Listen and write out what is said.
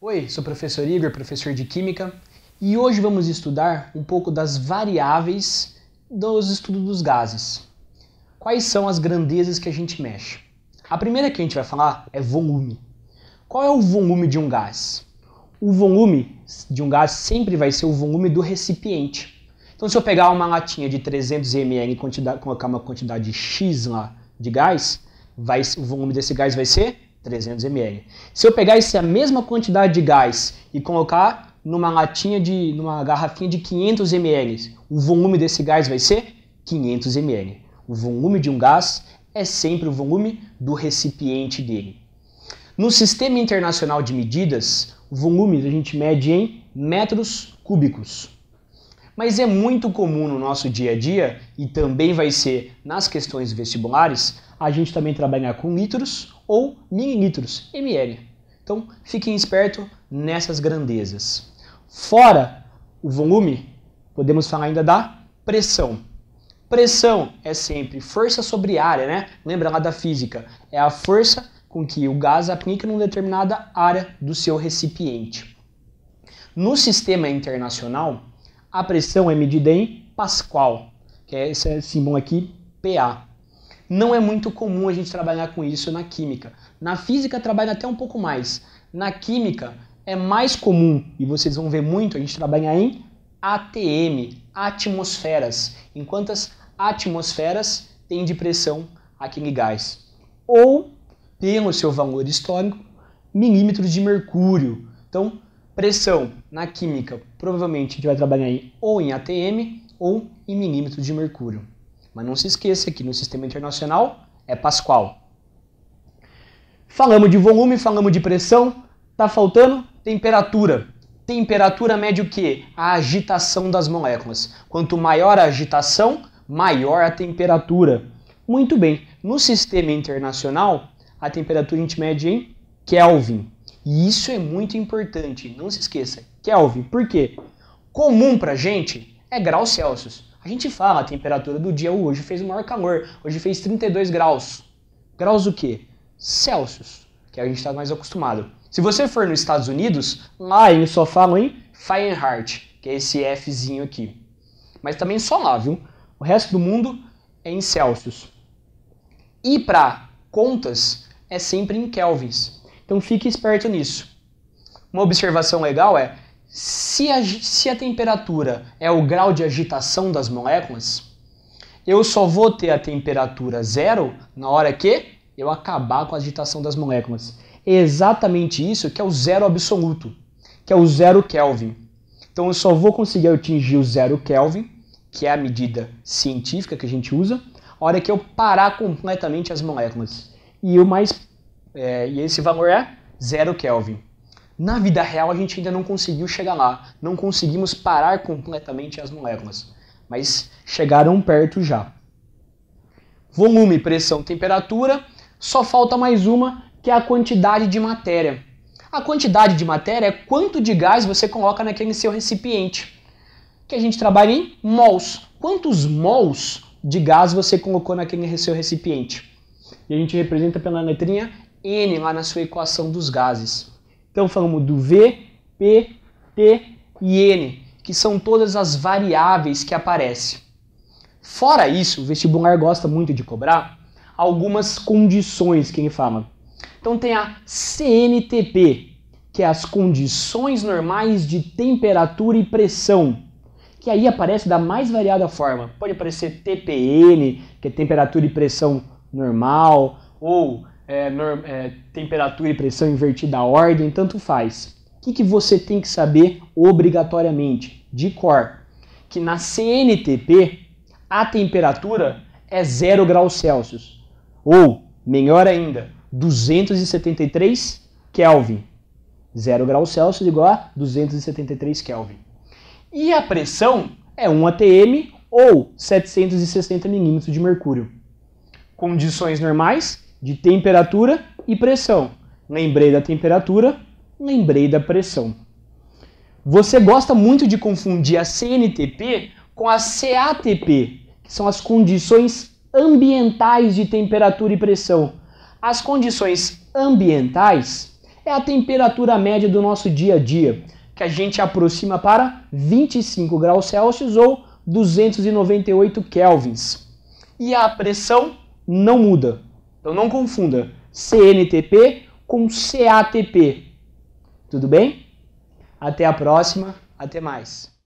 Oi, sou o professor Igor, professor de Química, e hoje vamos estudar um pouco das variáveis dos estudos dos gases. Quais são as grandezas que a gente mexe? A primeira que a gente vai falar é volume. Qual é o volume de um gás? O volume de um gás sempre vai ser o volume do recipiente. Então, se eu pegar uma latinha de 300 ml e colocar uma quantidade X lá de gás, o volume desse gás vai ser 300 ml. Se eu pegar essa mesma quantidade de gás e colocar numa garrafinha de 500 ml, o volume desse gás vai ser 500 ml. O volume de um gás é sempre o volume do recipiente dele. No Sistema Internacional de Medidas, o volume a gente mede em metros cúbicos. Mas é muito comum no nosso dia a dia, e também vai ser nas questões vestibulares, a gente também trabalhar com litros ou mililitros, ml. Então, fiquem espertos nessas grandezas. Fora o volume, podemos falar ainda da pressão. Pressão é sempre força sobre área, né? Lembra lá da física? É a força com que o gás aplica em uma determinada área do seu recipiente. No sistema internacional, a pressão é medida em Pascal, que é esse símbolo aqui, PA. Não é muito comum a gente trabalhar com isso na química. Na física trabalha até um pouco mais. Na química é mais comum, e vocês vão ver muito, a gente trabalhar em ATM, atmosferas. Em quantas atmosferas tem de pressão aquele gás? Ou, pelo seu valor histórico, milímetros de mercúrio. Então, pressão na química, provavelmente a gente vai trabalhar ou em ATM ou em milímetros de mercúrio. Mas não se esqueça que no sistema internacional é Pascal. Falamos de volume, falamos de pressão, tá faltando temperatura. Temperatura mede o quê? A agitação das moléculas. Quanto maior a agitação, maior a temperatura. Muito bem, no sistema internacional, a temperatura a gente mede em Kelvin. E isso é muito importante, não se esqueça. Kelvin, por quê? Comum pra gente é graus Celsius. A gente fala a temperatura do dia, hoje fez o maior calor, hoje fez 32 graus. Graus o quê? Celsius, que a gente está mais acostumado. Se você for nos Estados Unidos, lá eles só falam em Fahrenheit, que é esse Fzinho aqui. Mas também só lá, viu? O resto do mundo é em Celsius. E para contas, é sempre em kelvins. Então fique esperto nisso. Uma observação legal é, se a temperatura é o grau de agitação das moléculas, eu só vou ter a temperatura zero na hora que eu acabar com a agitação das moléculas. É exatamente isso que é o zero absoluto, que é o 0 Kelvin. Então eu só vou conseguir atingir o 0 Kelvin, que é a medida científica que a gente usa, a hora que eu parar completamente as moléculas. E esse valor é 0 Kelvin. Na vida real a gente ainda não conseguiu chegar lá, não conseguimos parar completamente as moléculas, mas chegaram perto já. Volume, pressão, temperatura, só falta mais uma, que é a quantidade de matéria. A quantidade de matéria é quanto de gás você coloca naquele seu recipiente, que a gente trabalha em mols. Quantos mols de gás você colocou naquele seu recipiente? E a gente representa pela letrinha N lá na sua equação dos gases. Então falamos do V, P, T e N, que são todas as variáveis que aparecem. Fora isso, o vestibular gosta muito de cobrar algumas condições que ele fala. Então tem a CNTP, que é as condições normais de temperatura e pressão, que aí aparece da mais variada forma. Pode aparecer TPN, que é temperatura e pressão normal, ou temperatura e pressão invertida à ordem, tanto faz. O que você tem que saber obrigatoriamente, de cor? Que na CNTP a temperatura é 0 graus Celsius, ou, melhor ainda, 273 Kelvin. 0 graus Celsius igual a 273 Kelvin. E a pressão é 1 atm ou 760 milímetros de mercúrio. Condições normais de temperatura e pressão. Lembrei da temperatura, lembrei da pressão. Você gosta muito de confundir a CNTP com a CATP, que são as condições ambientais de temperatura e pressão. As condições ambientais é a temperatura média do nosso dia a dia, que a gente aproxima para 25 graus Celsius ou 298 kelvins. E a pressão não muda. Então não confunda CNTP com CATP. Tudo bem? Até a próxima. Até mais.